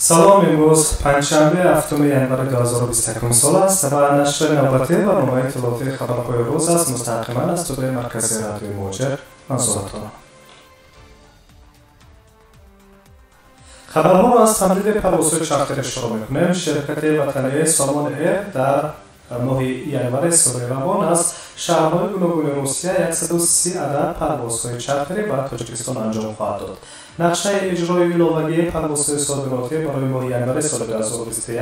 سلام. امروز پنجشنبه هفتم ژانویه 2021 سال است و نشر نوبتی برنامه اطلاعاتی خبرهای روز است. مستقیما از استودیوی مرکزی رادیوی موجر منظورتان. خبرها را از تمدید پروازهای چارتری شروع می‌کنیم. شرکت وطنی سالمان ایر در ماه ژانویه سال روان از شهرهای گوناگون روسیه 130 عدد پروازهای چارتری به تاجیکستان انجام خواهد داد. نقشه اجرای لغوی پروازهای صادراتی برای ماه ژانویه سال 2021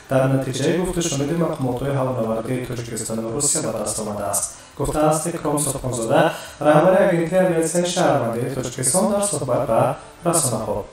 در نتیجه گفته شنود مقامات هوانوردی تاجیکستان و روسیه به دست آمده است. گفته است اکرام صبحان‌زاده، رهبر اگنتی اویاسیون شهروندی تاجیکستان در صحبت به رسانه‌ها.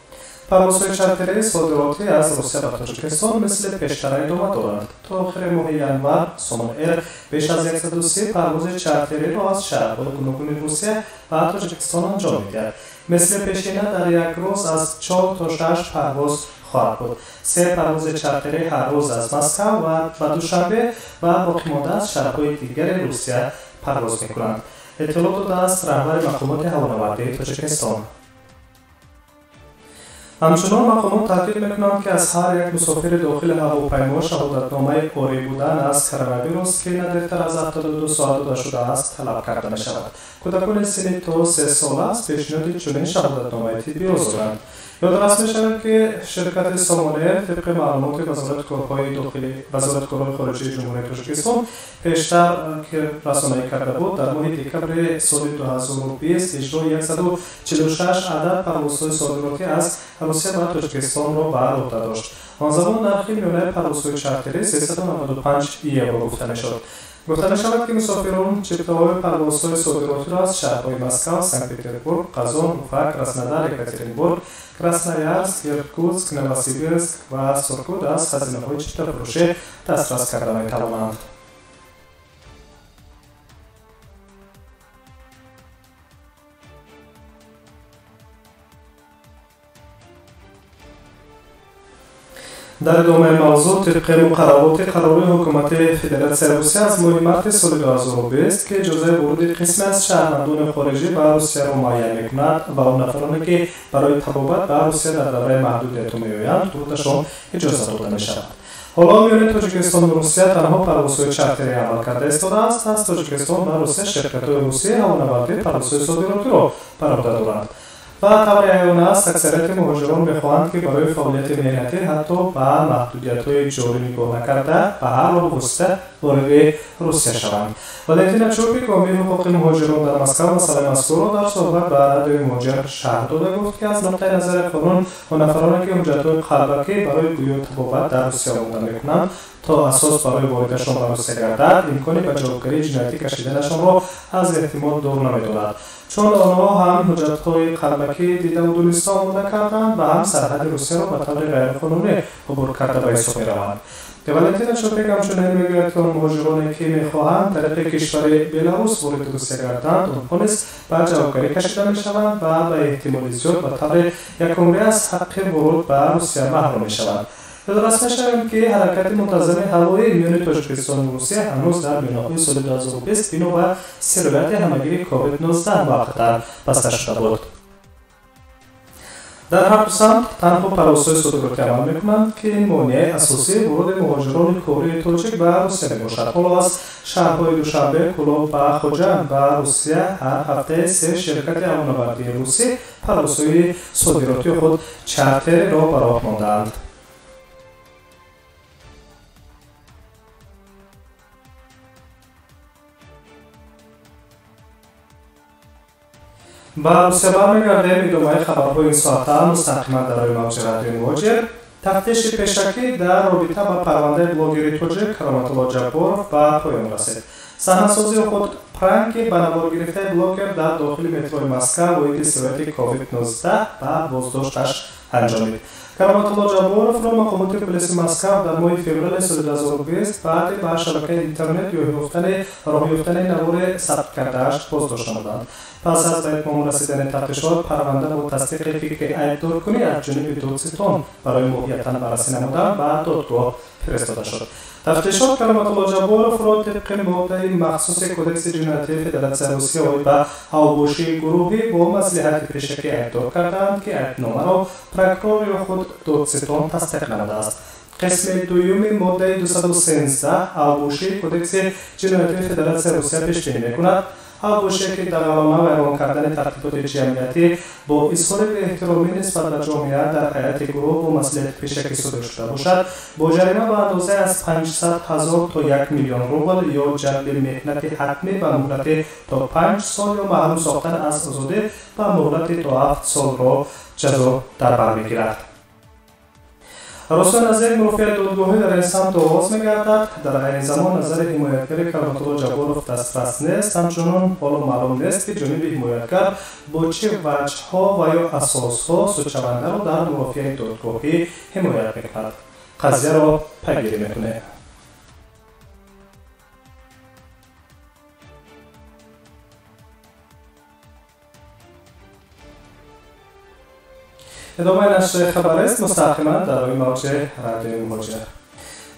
پروازهای چارتری صادراتی از روسیه به تاجیکستان مثل پیشتر ادامه دارند. تا آخر ماه ژانویه سالمان ایر بیش از 130 پرواز چارتری را از شهرهای گوناگون روسیه و تاجیکستان انجام می‌دهد. مثل پیشینه در یک روز از 4 تا 6 پرواز خواهد بود. 3 پرواز چارتری هر روز از مسکو و دوشنبه و باقی مانده از شهرهای دیگر روسیه پرواز می‌کنند. اطلاعات داده است رهبر مقامات هوانوردی تاجیکستان. همچنان مقامات تاکید می‌کنند که از هر یک مسافر داخل هواپیما شهادتنامه عاری بودن از کرونا ویروس که نزدیکتر از 72 ساعت داده شده است طلب کرده می‌شود. کودکان سنی تا 3 ساله است پیشنهاد چنین شهادتنامه طبی را دارند. یادآور می‌شود که شرکت سالمان ایر طبق معلومات وزارت کارهای داخلی وزارت کارهای خارجه جمهوری تاجیکستان پیشتر که رسانه‌ای کرده بود در ماه دکبر سال 2020 اجرای 146 عدد پروازهای صادراتی از روسیه و تاجیکستان را بر عهده داشت. آن زمان نرخ میانه پروازهای چارتری 395 یورو گفته می‌شد. گفته می‌شود که مسافران چپتاهای پروازهای صادراتی را از شهرهای مسکو، سنت پترزبورگ، قزان، اوفا، کراسنودار، یکاترینبورگ، کراسنویارسک، ایرکوتسک، نووسیبیرسک و سورکوت از هزینه‌های چپتافروشی دسترس کرده می‌توانند. در ادامه موضوع طبق مقررات قراری حکومت فدراسیون روسیه از ماه مارس سال 2020 که اجازه ورود قسمی از شهروندان خارجی به روسیه را معین می‌کند و آن افرادی که برای تبابت به روسیه در دوره محدودیت می‌آیند ورودشان اجازه داده می‌شود. حالا میان تاجیکستان و روسیه تنها پروازهای چارتری عمل کرده ایستاده است. از تاجیکستان و روسیه شرکت‌های روسی هوانوردی پروازهای صادراتی را بر عهده دارند. و طبع عیان است اکثریت مهاجران می‌خواهند که برای فعالیت مهنتی حتی به محدودیت‌های جاری نگاه نکرده به هر راه گسسته وارد روسیه شوند. ولنتینا چوپیک عامل حقوق مهاجران در مسکو مسئله مذکور را در صحبت به رادیوی موجر شرح داده گفت که از نقطه نظر قانون آن‌افرادی که حجت‌های قلبکی برای گویا تبابت در روسیه آماده می‌کنند تا اساس برای واردشان به روسیه گردد امکانی به جوابگیری جنایتی کشیدنشان را از احتمال دور نمی‌دارد، چون آنها هم حجت‌های قلبکی دیده و دونسته آماده کردند و هم سرحد روسیه را به طور غیرقانونی عبور کرده به حساب می‌روند. ولنتینا چوپیک همچنین می‌گوید که آن مهاجرانی که می‌خواهند طریق کشور بلاروس وارد روسیه گردند آنها نیز به جوابگیری کشیده می‌شوند و به احتمال زیاد به طور یکعمری از حق ورود به روسیه محروم می‌شوند. یادآور می‌شویم که حرکت منتظم هوایی میان تاجیکستان و روسیه هنوز در بناهای سال 2020 بنا به سریعت همگیری کووید 19 موقتا بسته شده بود. در هر سمت تنها پروازهای صادراتی عمل می‌کنند که این مانع اساسی ورود مهاجران کره تاجیک به روسیه میباشد. حالا از شهرهای دوشنبه، کلوب و خوجند به روسیه هر هفته 3 شرکت هوانوردی روسی پروازهای صادراتی خود چارتری را به راه مانده‌اند. با روسیه برمیگردیم. ادامه خبرهای این ساعته مستقیما در روی موج رادیوی موجر. تفتیش پیشکی در رابطه با پرونده بلاگر تاجیک کرامت‌الله جبارov به پایان رسید. صحنه‌سازی خود پرانک به نوار گرفته بلاگر در داخل مترو مسکو با سرایت کووید 19 و بازداشتش انجامید. کرامت‌الله جبارov را مقامات پلیس مسکو در ماه فوریه سال 2020 بعد به شبکه اینترنت راه یافتن نوار ثبت کرده‌اش بازداشت نمودند. پس از به اتمام رسیدن تفتیشات پرونده با تصدیق فکر عیبدارکنی از جانب دادستان برای موقعیت بررسی نمودن و دادگاه فرستاده شد. تفتیشات کرامت الله جبار فراد طبق ماده مخصوص کدکس جنایتی فدراسیون روسیه به اوبوشی گروهی با مصلحت پیشکی ادعا کردند که عهدنامه را پروکرور خود دادستان تصدیق نموده است. قسم دوم ماده 213 اوبوشی کدکس جنایتی فدراسیون روسیه پیش بینی می‌کند اوبوشی که در قانون ویران کردن ترتیبات جمعیتی با اظهار احترامی نسبت به جامعه در هیئت گروه با مصلحت پیشکی صادر شده باشد با جریمه به اندازه از 500,000 تا 1 میلیون روبل یا جلب مهنت حتمی به مهلت تا 5 سال یا محروم ساختن از آزادی به مهلت تا 7 سال را جزا در بر میگیرد. راستان از یک مرافع دادگاهی در این سمت آغاز می‌گردد. در این زمان نظر حمایتگر کرامت الله جبارov دسترس نیست. همچنان حالا معلوم نیست که جانب حمایتگر با چه وجه‌ها و یا اساس‌ها سودشونده را در مرافع دادگاهی حمایت می‌کند. قضیه را پیگیری می‌کنیم. ادامه نشر خبر است مستقیما در روی موج رادیو مهاجر.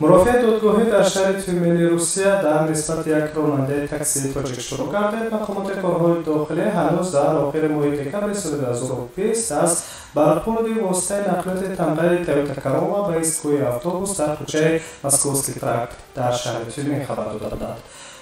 مرافع دادگاهی در شهر تیومنی روسیه در نسبت یک راننده تاکسی تاجیک شروع کرده. مقامات کارهای داخلی هنوز در آخر ماه دکمبر سال 2020 از برخورد واسطه نقلیات تمغه تویوتا کرولا به ایستگاه اتوبوس در کوچه مسکووسکی ترکت در شهر تیومن خبر داده بودند.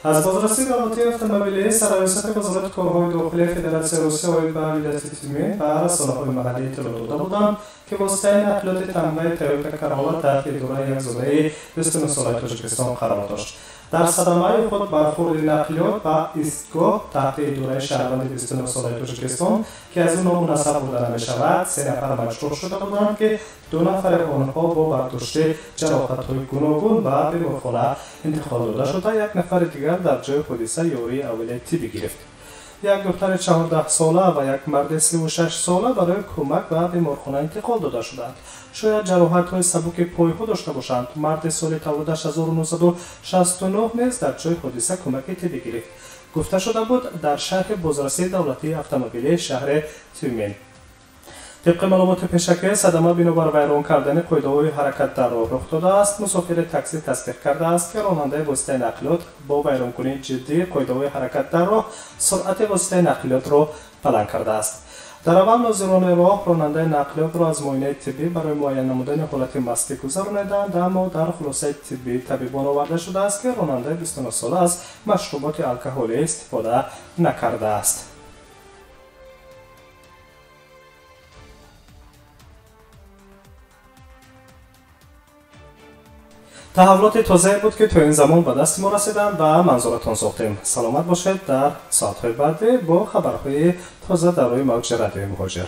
از بازرسی رابطه اتومبیلی سرایست وزارت کارهای داخلی فدراسیون روسیه و ولایت تیومن بر صلاح‌های محلی اطلاع داده بودند که واسطه نقلیات تمغه تویوتا کرولا تحت اداره یک زاده 29 ساله تاجیکستان قرار داشت. در صدمه خود برخورد نقلیات به ایستگاه تحت اداره شهروند 29 ساله تاجیکستان که از او نامناسب بوده نمی‌شود 3 نفر مجروح شده بودند که 2 نفر آنها با برداشت جراحت‌های گوناگون و به بیمارخانه انتقال داده شده. 1 نفر دیگر در جای حادثه یاری اول طبی گرفت. یک دختر 14 ساله و یک مرد 36 ساله برای کمک به بیمارخانه انتقال داده شدند. شاید جراحت‌های سبک پای‌ها داشته باشند. مرد سال تولدش 1969 نیز در جای حادثه کمک طبی گرفت. گفته شده بود در شرح بازرسی دولتی اتومبیلی شهر تیومن. طبق معلومات پیشکی صدمه بنابر ویران کردن قاعده‌های حرکت در راه رخ داده است. مسافر تاکسی تصدیق کرده است که راننده واسطه نقلیات با ویرانکنی جدی قاعده‌های حرکت در راه سرعت واسطه نقلیات را بلند کرده است. در اول ناظران راه راننده نقلیات را از معاینه طبی برای معاین نمودن حالت مستی گذراندند، اما در خلاصه طبی طبیبان آورده شده است که راننده 29 ساله از مشروبات الکلی استفاده نکرده است. تحولات تازه بود که تو این زمان به دست ما رسیدند و منظورتان ساختیم. سلامت باشید. در ساعت‌های بعد با خبرهای تازه در روی موج رادیو مهاجر.